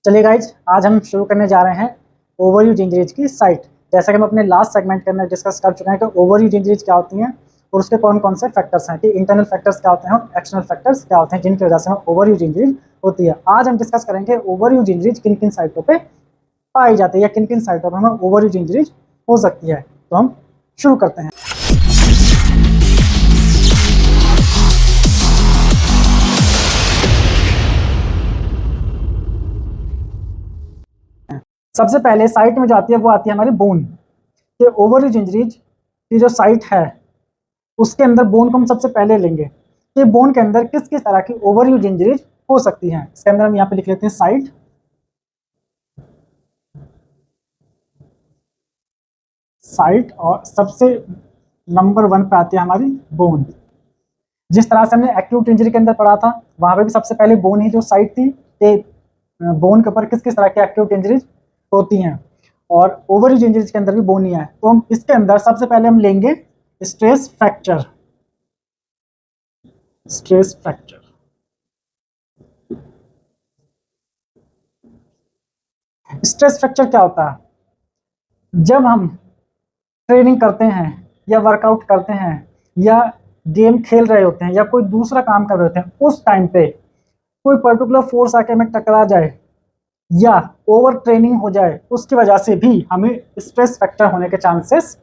चलिए गाइज, आज हम शुरू करने जा रहे हैं ओवरयूज इंजरीज की साइट। जैसा कि हम अपने लास्ट सेगमेंट के अंदर डिस्कस कर चुके हैं कि ओवरयूज इंजरीज क्या होती हैं और उसके कौन कौन से फैक्टर्स हैं, कि इंटरनल फैक्टर्स क्या होते हैं और एक्सटर्नल फैक्टर्स क्या होते हैं जिनकी वजह से हमें ओवरयूज इंजरीज होती है। आज हम डिस्कस करेंगे ओवरयूज इंजरीज किन किन साइटों पर पाई जाती है या किन किन साइटों पर हमें ओवरयूज इंजरीज हो सकती है। तो हम शुरू करते हैं। सबसे पहले साइट में जो आती है वो आती है हमारी बोन। ये ओवरयूज इंजरीज की जो साइट है उसके अंदर बोन को हम सबसे पहले लेंगे कि बोन के अंदर किस किस तरह की ओवरयूज इंजरीज हो सकती हैं। इसके अंदर हम यहाँ पे लिख लेते हैं साइट, साइट और सबसे नंबर 1 पे आती है हमारी बोन। जिस तरह से हमने एक्यूट इंजरी के अंदर पढ़ा था वहां पे भी सबसे पहले बोन ही जो साइट थी कि बोन के ऊपर किस किस तरह की एक्यूट इंजरीज होती हैं, और ओवरयूज इंजरीज के अंदर भी बोन ही है। तो हम इसके अंदर सबसे पहले हम लेंगे stress fracture. Stress fracture stress fracture क्या होता है? जब हम ट्रेनिंग करते हैं या वर्कआउट करते हैं या गेम खेल रहे होते हैं या कोई दूसरा काम कर रहे होते हैं, उस टाइम पे कोई पर्टिकुलर फोर्स आके हमें टकरा जाए या ओवर ट्रेनिंग हो जाए, उसकी वजह से भी हमें स्ट्रेस फ्रैक्चर होने के चांसेस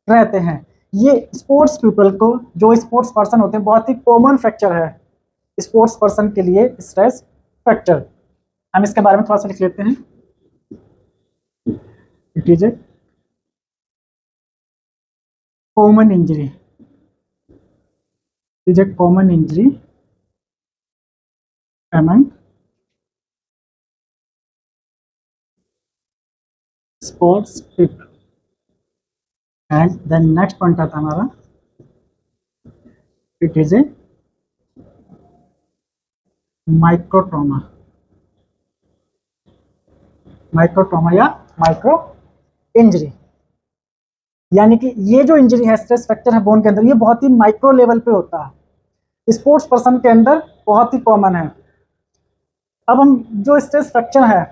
रहते हैं। ये स्पोर्ट्स पीपल को, जो स्पोर्ट्स पर्सन होते हैं, बहुत ही कॉमन फ्रैक्चर है स्पोर्ट्स पर्सन के लिए स्ट्रेस फ्रैक्चर। हम इसके बारे में थोड़ा सा लिख लेते हैं। It is a common injury, is a common injury among sports people। and then next point आता हमारा, it is a micro trauma। Micro trauma या माइक्रो इंजरी, यानी कि ये जो इंजरी है, स्ट्रेस फ्रैक्चर है बोन के अंदर, ये बहुत ही माइक्रो लेवल पे होता है, स्पोर्ट्स पर्सन के अंदर बहुत ही कॉमन है। अब हम जो स्ट्रेस फ्रैक्चर है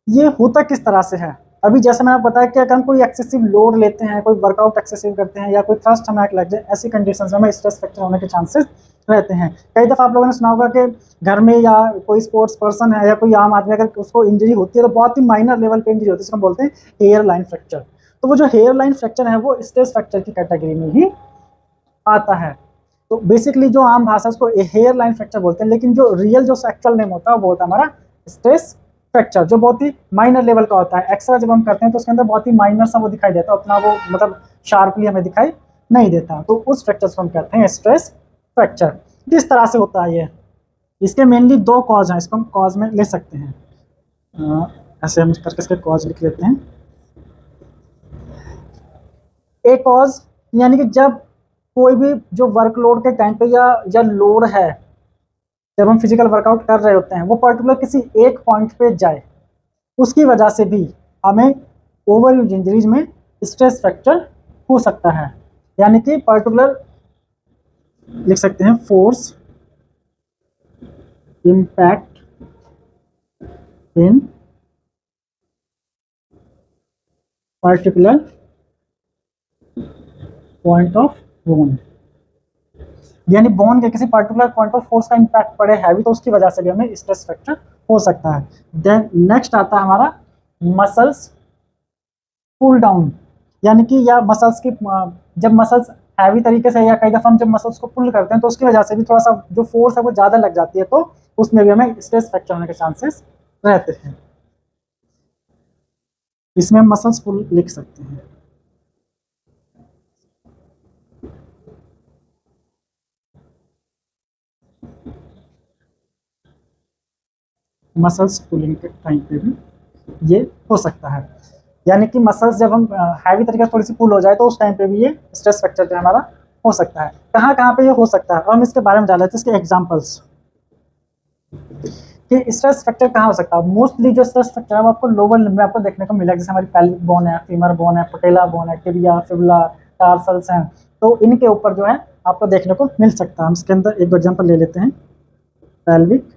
ये होता किस तरह से है? अभी जैसे मैंने बताया कि अगर हम कोई एक्सेसिव लोड लेते हैं, कोई वर्कआउट एक्सेसिव करते हैं या कोई थ्रस्ट हमें लग जाए, ऐसी कंडीशंस में हमें स्ट्रेस फ्रैक्चर होने के चांसेस रहते हैं। कई दफ़ा आप लोगों ने सुना होगा कि घर में या कोई स्पोर्ट्स पर्सन है या कोई आम आदमी अगर उसको इंजरी होती है तो बहुत ही माइनर लेवल पे इंजरी होती है, जिसको हम बोलते हैं हेयर लाइन फ्रैक्चर। तो वो जो हेयर लाइन फ्रैक्चर है वो स्ट्रेस फ्रैक्चर की कैटेगरी में ही आता है। तो बेसिकली जो आम भाषा उसको हेयर लाइन फ्रैक्चर बोलते हैं, लेकिन जो रियल जो एक्चुअल नेम होता है वो होता है हमारा स्ट्रेस फ्रैक्चर, जो बहुत ही माइनर लेवल का होता है। एक्सरे जब हम करते हैं तो उसके अंदर बहुत ही माइनर सा वो दिखाई देता है, उतना वो मतलब शार्पली हमें दिखाई नहीं देता। तो उस फ्रैक्चर को हम कहते हैं स्ट्रेस फ्रैक्चर। किस तरह से होता है ये? इसके मेनली 2 कॉज हैं, इसको हम कॉज में ले सकते हैं। ऐसे हम करके इसके कॉज लिख लेते हैं। एक कॉज यानी कि जब कोई भी जो वर्कलोड के टाइम पे या लोड है, जब हम फिजिकल वर्कआउट कर रहे होते हैं, वो पर्टिकुलर किसी एक पॉइंट पे जाए, उसकी वजह से भी हमें ओवरयूज इंजरीज में स्ट्रेस फ्रैक्चर हो सकता है। यानी कि पर्टिकुलर लिख सकते हैं force impact in particular point of bone, यानी बोन के किसी पर्टिकुलर पॉइंट ऑफ फोर्स का इम्पैक्ट पड़े हैवी, तो उसकी वजह से भी हमें स्ट्रेस फ्रैक्चर हो सकता है। देन नेक्स्ट आता है हमारा मसल्स पुल डाउन, यानी कि या मसल्स की जब मसल्स हैवी तरीके से, या कई दफा हम जब मसल्स को पुल करते हैं तो उसकी वजह से भी थोड़ा सा जो फोर्स है वो ज़्यादा लग जाती है, तो उसमें भी हमें स्ट्रेस फ्रैक्चर होने के चांसेस रहते हैं। इसमें हम मसल्स पुल लिख सकते हैं। मसल्स पुलिंग के टाइम पे भी ये हो सकता है, यानी कि मसल्स जब हम हैवी तरीके से थोड़ी सी पुल हो जाए तो उस टाइम पे भी ये स्ट्रेस फ्रैक्चर जो हमारा हो सकता है। कहाँ कहाँ पे ये हो सकता है और हम इसके बारे में जान लेते हैं, इसके एग्जांपल्स कि स्ट्रेस फ्रैक्चर कहाँ हो सकता है। मोस्टली जो स्ट्रेस फ्रैक्चर है वो आपको लोअर लिम्ब में आपको देखने को मिलेगा, जैसे हमारी पेल्विक बोन है, फीमर बोन है, पटेला बोन है, टिबिया, फिबुला, टार्सल्स हैं, तो इनके ऊपर जो है आपको देखने को मिल सकता है। हम इसके अंदर एक एग्जाम्पल ले लेते हैं, पेल्विक,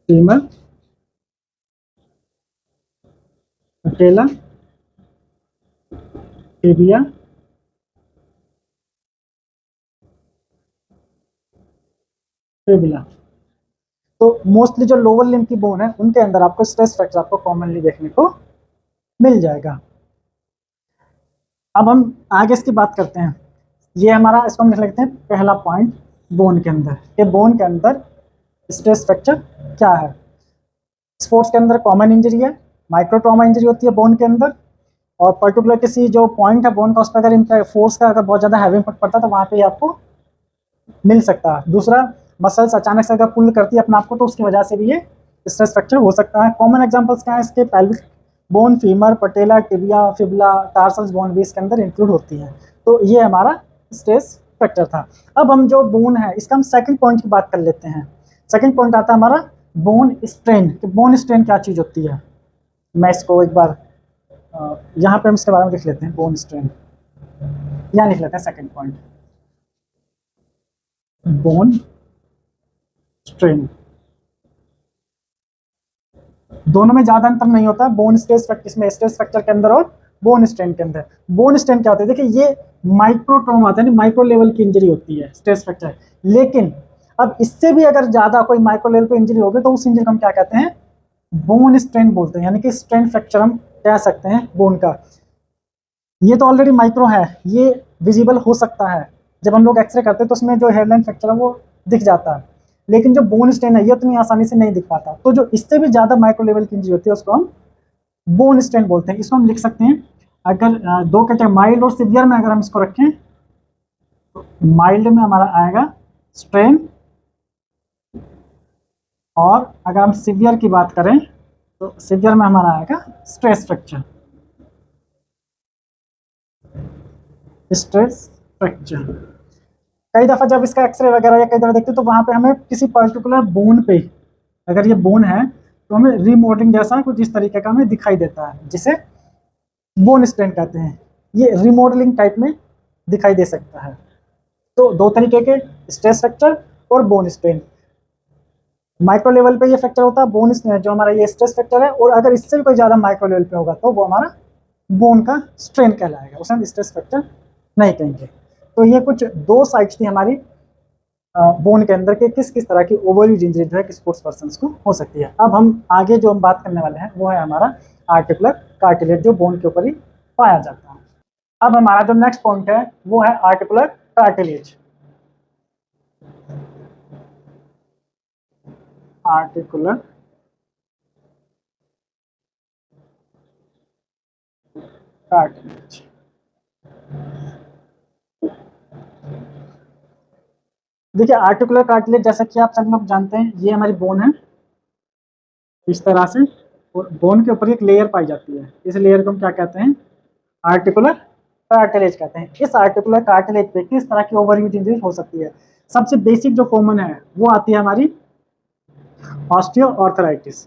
फीमर पटेला टिबिया फिबुला। तो मोस्टली जो लोअर लिम्ब की बोन है उनके अंदर आपको स्ट्रेस फ्रैक्चर आपको कॉमनली देखने को मिल जाएगा। अब हम आगे इसकी बात करते हैं। ये हमारा, इसको हम लिख लेते हैं पहला पॉइंट बोन के अंदर, कि बोन के अंदर स्ट्रेस फ्रैक्चर क्या है। स्पोर्ट्स के अंदर कॉमन इंजरी है, माइक्रो ट्रॉमा इंजरी होती है बोन के अंदर, और पर्टिकुलर किसी जो पॉइंट है बोन का उस पर अगर इनका फोर्स का अगर बहुत ज़्यादा हैवी इम्पैक्ट पड़ता है तो वहाँ पे आपको मिल सकता है। दूसरा, मसल्स अचानक से अगर पुल करती है अपने आप को तो उसकी वजह से भी ये स्ट्रेस फ्रैक्चर हो सकता है। कॉमन एग्जांपल्स क्या है इसके? पेल्विक बोन, फीमर, पटेला, टिबिया, फिबुला, टार्सल्स बोन भी इसके अंदर इंक्लूड होती है। तो ये हमारा स्ट्रेस फ्रैक्चर था। अब हम जो बोन है इसका हम सेकंड पॉइंट की बात कर लेते हैं। सेकंड पॉइंट आता है हमारा बोन स्ट्रेन। बोन स्ट्रेन क्या चीज़ होती है? मैं इसको एक बार यहाँ पे हम इसके बारे में लिख लेते हैं। बोन स्ट्रेन यहाँ लिख लेते हैं सेकंड पॉइंट, बोन स्ट्रेन। दोनों में ज्यादा अंतर नहीं होता, बोन स्ट्रेस इसमें स्ट्रेस फ्रैक्चर के अंदर और बोन स्ट्रेन के अंदर। बोन स्ट्रेन क्या होता है? देखिए, ये माइक्रो ट्रॉमा आता है, माइक्रो लेवल की इंजरी होती है स्ट्रेस फ्रैक्चर। लेकिन अब इससे भी अगर ज्यादा कोई माइक्रो लेवल पे इंजरी होगी तो उस इंजरी को हम क्या कहते हैं? बोन स्ट्रेन बोलते हैं, यानी कि स्ट्रेन फ्रैक्चर हम कह सकते हैं बोन का। ये तो ऑलरेडी माइक्रो है, ये विजिबल हो सकता है। जब हम लोग एक्सरे करते हैं तो उसमें जो हेयरलाइन फ्रैक्चर है वो दिख जाता है, लेकिन जो बोन स्ट्रेन है ये उतनी आसानी से नहीं दिख पाता। तो जो इससे भी ज़्यादा माइक्रो लेवल की इंजरी होती है उसको हम बोन स्ट्रेन बोलते हैं। इसको हम लिख सकते हैं, अगर दो कैटेगरी माइल्ड और सिवियर में अगर हम इसको रखें तो माइल्ड में हमारा आएगा स्ट्रेन, और अगर हम सिवियर की बात करें तो सिवियर में हमारा आएगा स्ट्रेस फ्रैक्चर। स्ट्रेस फ्रैक्चर कई दफ़ा जब इसका एक्सरे वगैरह या कई दफ़ा देखते हैं तो वहाँ पे हमें किसी पर्टिकुलर बोन पे, अगर ये बोन है तो हमें रिमॉडलिंग जैसा कुछ इस तरीके का हमें दिखाई देता है, जिसे बोन स्ट्रेन कहते हैं। ये रिमॉडलिंग टाइप में दिखाई दे सकता है। तो दो तरीके के, स्ट्रेस फ्रैक्चर और बोन स्ट्रेन। माइक्रो लेवल पे ये फ्रैक्चर होता है, बोन जो हमारा ये स्ट्रेस फ्रैक्चर है, और अगर इससे भी कोई ज़्यादा माइक्रो लेवल पे होगा तो वो हमारा बोन का स्ट्रेन कहलाएगा, उसे हम स्ट्रेस फ्रैक्चर नहीं कहेंगे। तो ये कुछ दो साइड्स थी हमारी बोन के अंदर के किस किस तरह की ओवरयूज इंजरी जो है स्पोर्ट्स पर्सन को हो सकती है। अब हम आगे जो हम बात करने वाले हैं वो है हमारा आर्टिकुलर कार्टिलेज, जो बोन के ऊपर ही पाया जाता है। अब हमारा जो नेक्स्ट पॉइंट है वो है आर्टिकुलर कार्टिलेज। आर्टिकुलर कार्टिलेज, देखिए आर्टिकुलर कार्टिलेज जैसा कि आप सब लोग जानते हैं ये हमारी बोन है इस तरह से, और बोन के ऊपर एक लेयर पाई जाती है। इस लेयर को हम क्या कहते हैं? आर्टिकुलर कार्टिलेज कहते हैं। इस आर्टिकुलर कार्टिलेज पे किस तरह की ओवरयूज इंजरी हो सकती है? सबसे बेसिक जो कॉमन है वो आती है हमारी ऑस्टियोआर्थराइटिस।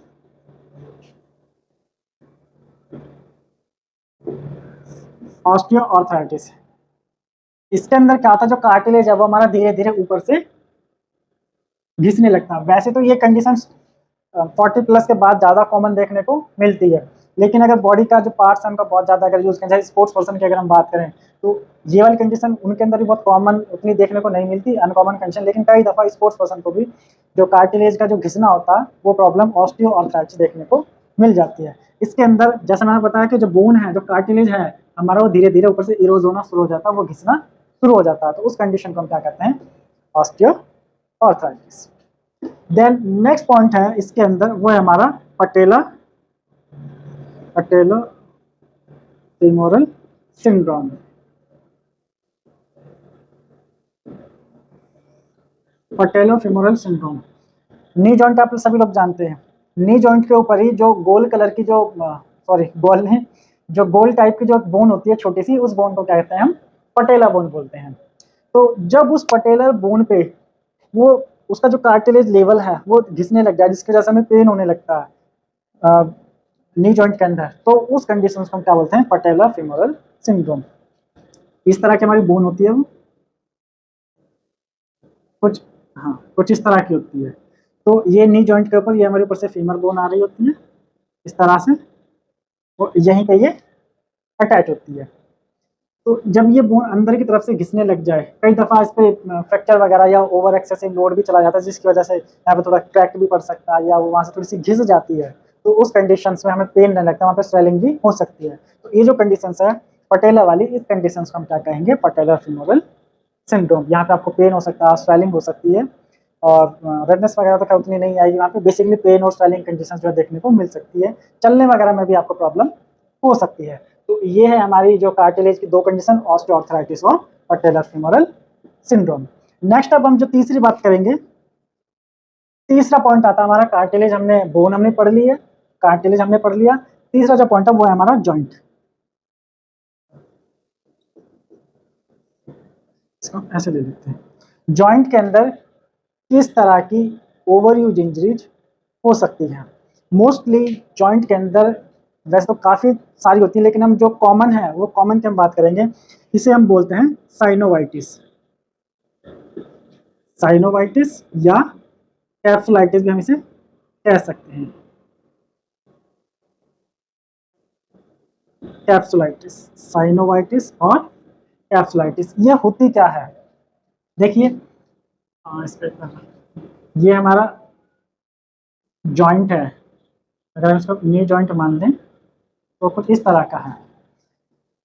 ऑस्टियोआर्थराइटिस, इसके अंदर क्या होता है? जो कार्टिलेज है वो हमारा धीरे धीरे ऊपर से घिसने लगता है। वैसे तो ये कंडीशन 40 प्लस के बाद ज़्यादा कॉमन देखने को मिलती है, लेकिन अगर बॉडी का जो पार्ट्स है उनका बहुत ज़्यादा अगर यूज़ करें, जैसे स्पोर्ट्स पर्सन की अगर हम बात करें तो ये वाली कंडीशन उनके अंदर भी बहुत कॉमन उतनी देखने को नहीं मिलती, अनकॉमन कंडीशन। लेकिन कई दफ़ा स्पोर्ट्स पर्सन को भी जो कार्टिलेज का जो घिसना होता है वो प्रॉब्लम ऑस्टियोआर्थराइटिस देखने को मिल जाती है। इसके अंदर जैसे मैंने बताया कि जो बोन है, जो कार्टिलेज है हमारा, वो धीरे धीरे ऊपर से इरोज होना शुरू हो जाता है, वो घिसना शुरू हो जाता है। तो उस कंडीशन को हम क्या कहते हैं? ऑस्टियोआर्थराइटिस। देन नेक्स्ट पॉइंट है इसके अंदर वो है हमारा patella femoral syndrome. Patello femoral syndrome, knee joint आप सभी लोग जानते हैं। नी जॉइंट के ऊपर ही जो गोल कलर की जो गोल नहीं, जो गोल टाइप की जो बोन होती है छोटी सी, उस बोन को क्या कहते हैं? हम पटेला बोन बोलते हैं। तो जब उस पटेलर बोन पे वो उसका जो कार्टिलेज लेवल है वो घिसने लग जाए, जिसकी वजह से हमें पेन होने लगता है नी जॉइंट के अंदर, तो उस कंडीशन को हम क्या बोलते हैं? पटेला फेमोरल सिंड्रोम। इस तरह की हमारी बोन होती है वो कुछ, हाँ कुछ इस तरह की होती है। तो ये नी जॉइंट के ऊपर ये हमारे ऊपर से फीमर बोन आ रही होती है इस तरह से, और यहीं पे ये अटैच होती है। तो जब ये बोन अंदर की तरफ से घिसने लग जाए, कई दफ़ा इस पे फ्रैक्चर वगैरह या ओवर एक्सेसिव लोड भी चला जाता है, जिसकी वजह से यहाँ पे थोड़ा क्रैक भी पड़ सकता है या वो वहाँ से थोड़ी सी घिस जाती है, तो उस कंडीशंस में हमें पेन नहीं लगता, वहाँ पे स्वेलिंग भी हो सकती है। तो ये जो कंडीशंस है पटेला वाली, इस कंडीशंस को हम क्या कहेंगे, पटेलर फीमोरल सिंड्रोम। यहाँ पे आपको पेन हो सकता है, स्वेलिंग हो सकती है, और रेडनेस वगैरह तो खैर उतनी नहीं आएगी वहाँ पे। बेसिकली पेन और स्वेलिंग कंडीशंस जो है देखने को मिल सकती है, चलने वगैरह में भी आपको प्रॉब्लम हो सकती है। तो ये है हमारी जो कार्टिलेज की दो कंडीशन, ऑस्टियोआर्थराइटिस और पटेलर फीमोरल सिंड्रोम। नेक्स्ट अब हम जो तीसरी बात करेंगे, तीसरा पॉइंट आता है हमारा कार्टिलेज, हमने बोन हमने पढ़ ली है, कार्टिलेज हमने पढ़ लिया। तीसरा जो पॉइंट है वो है हमारा जॉइंट। इसको ऐसे ले लेते हैं। जॉइंट के अंदर किस तरह की ओवर यूज इंजरीज हो सकती है? मोस्टली जॉइंट के अंदर वैसे तो काफ़ी सारी होती है, लेकिन हम जो कॉमन है वो कॉमन की हम बात करेंगे। इसे हम बोलते हैं साइनोवाइटिस, साइनोवाइटिस या कैप्सुलाइटिस भी हम इसे कह सकते हैं। कैप्सुलाइटिस, साइनोवाइटिस और कैप्सुलाइटिस, ये होती क्या है? देखिए, इस पे ये हमारा जॉइंट है, अगर हम इसको नी जॉइंट मान लें तो कुछ इस तरह का है।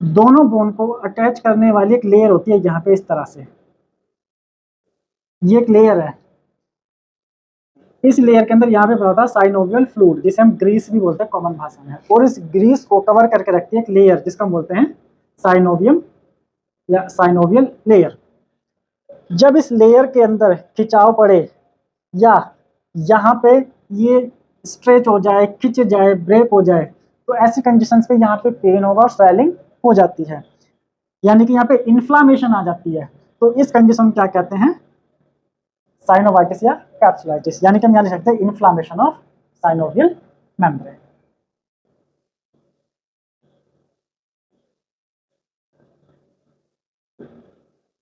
दोनों बोन को अटैच करने वाली एक लेयर होती है यहाँ पे इस तरह से, ये एक लेयर है। इस लेयर के अंदर यहाँ पे होता है साइनोवियल फ्लूइड, जिसे हम ग्रीस भी बोलते हैं कॉमन भाषा में, और इस ग्रीस को कवर करके रखती है एक लेयर जिसको हम बोलते हैं साइनोवियम या साइनोवियल लेयर। जब इस लेयर के अंदर खिंचाव पड़े या यहाँ पे ये स्ट्रेच हो जाए, खिंच जाए, ब्रेक हो जाए, तो ऐसी कंडीशंस पे यहाँ पे पेन होगा और स्वेलिंग हो जाती है, यानी कि यहाँ पे इन्फ्लामेशन आ जाती है। तो इस कंडीशन को क्या कहते हैं? साइनोवाइटिस या कैप्सुलाइटिस, यानी कि हम यहाँ लिख सकते हैं inflammation of synovial membrane.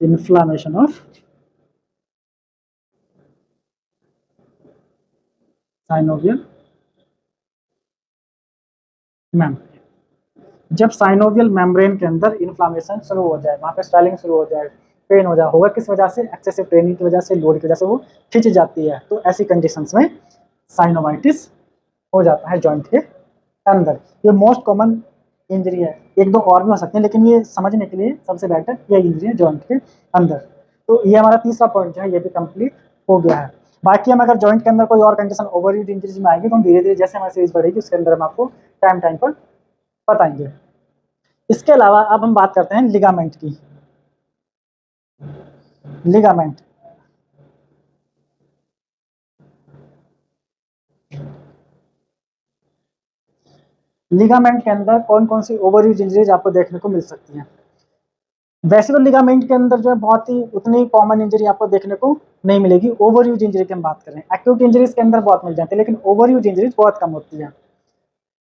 Inflammation of synovial membrane. जब साइनोवियल मेम्ब्रेन के अंदर इन्फ्लामेशन शुरू हो जाए, वहाँ पे स्वेलिंग शुरू हो जाए, पेन हो जाए, होगा किस वजह से? एक्सेसिव ट्रेनिंग की वजह से, लोड की वजह से वो खिंच जाती है, तो ऐसी कंडीशंस में साइनोवाइटिस हो जाता है जॉइंट के अंदर। ये मोस्ट कॉमन इंजरी है, एक दो और भी हो सकते हैं, लेकिन ये समझने के लिए सबसे बेटर ये इंजरी है जॉइंट के अंदर। तो ये हमारा तीसरा पॉइंट जो है ये भी कंप्लीट हो गया है। बाकी हम अगर जॉइंट के अंदर कोई और कंडीशन ओवर यूज इंजरीज में आएगी तो हम धीरे धीरे जैसे हमारी सीरीज बढ़ेगी उसके अंदर हम आपको टाइम टाइम पर बताएंगे। इसके अलावा अब हम बात करते हैं लिगामेंट की। लिगामेंट, लिगामेंट के अंदर कौन कौन सी ओवर यूज इंजरीज आपको देखने को मिल सकती हैं? वैसे तो लिगामेंट के अंदर जो है बहुत ही उतनी कॉमन इंजरी आपको देखने को नहीं मिलेगी। ओवर यूज इंजरी की हम बात करें, एक्यूट इंजरीज के अंदर बहुत मिल जाती है, लेकिन ओवर यूज इंजरीज बहुत कम होती है।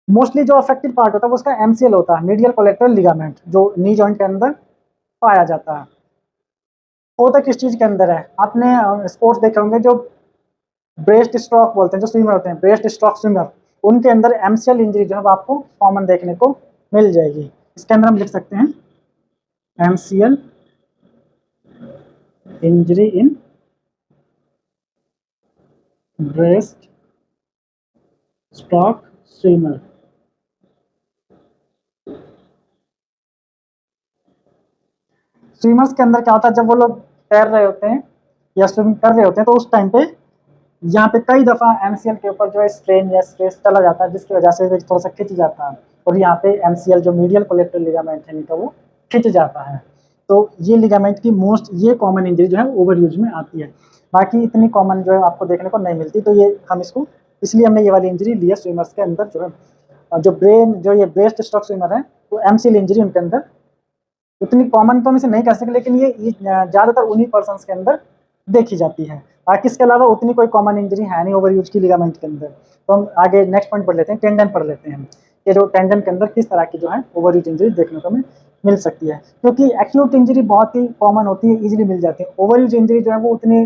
मोस्टली जो अफेक्टेड पार्ट होता है वो उसका एमसीएल होता है, मीडियल कोलेक्टर लिगामेंट, जो नी जॉइंट के अंदर पाया जाता है। होता किस चीज के अंदर है? आपने स्पोर्ट्स देखे होंगे जो ब्रेस्ट स्ट्रोक बोलते हैं, जो स्विमर होते हैं, ब्रेस्ट स्ट्रोक स्विमर, उनके अंदर एमसीएल इंजरी जो है आपको कॉमन देखने को मिल जाएगी। इसके अंदर हम लिख सकते हैं MCL injury in breast stroke swimmer. Swimmers के अंदर क्या होता है, जब वो लोग तैर रहे होते हैं या स्विमिंग कर रहे होते हैं तो उस टाइम पे यहाँ पे कई दफ़ा एमसीएल के ऊपर जो है स्ट्रेन या स्ट्रेस चला जाता है, जिसकी वजह से थोड़ा सा खिंच जाता है, और यहाँ पे एमसीएल जो मीडियल कोलेक्टर लिगामेंट है इनका वो खिंच जाता है। तो ये लिगामेंट की मोस्ट ये कॉमन इंजरी जो है ओवर यूज में आती है। बाकी इतनी कॉमन जो है आपको देखने को नहीं मिलती, तो ये हम इसको इसलिए हमने ये वाली इंजरी ली है। स्विमर्स के अंदर जो है जो ब्रेन जो ये ब्रेस्ट स्ट्रोक स्विमर है तो एमसीएल इंजरी उनके अंदर उतनी कॉमन तो हम इसे नहीं कह सकते, लेकिन ये ज़्यादातर उन्हीं पर्सन के अंदर देखी जाती है। बाकी इसके अलावा उतनी कोई कॉमन इंजरी है नहीं ओवर यूज की लिगामेंट के अंदर। तो हम आगे नेक्स्ट पॉइंट पढ़ लेते हैं, टेंडन पढ़ लेते हैं कि जो टेंडन के अंदर किस तरह की जो है ओवर यूज इंजरी देखने को मिल सकती है, क्योंकि एक्यूट इंजरी बहुत ही कॉमन होती है, इजीली मिल जाती है। ओवर यूज इंजरी जो है वो उतनी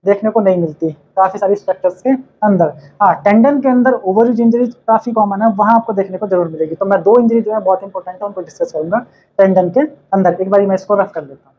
देखने को नहीं मिलती काफी सारी स्ट्रक्चर्स के अंदर। हाँ, टेंडन के अंदर ओवरयूज इंजरी काफी कॉमन है, वहां आपको देखने को जरूर मिलेगी। तो मैं 2 इंजरी जो है बहुत इंपॉर्टेंट है, उनको डिस्कस करूंगा टेंडन के अंदर। एक बार मैं इसको रफ कर लेता हूँ।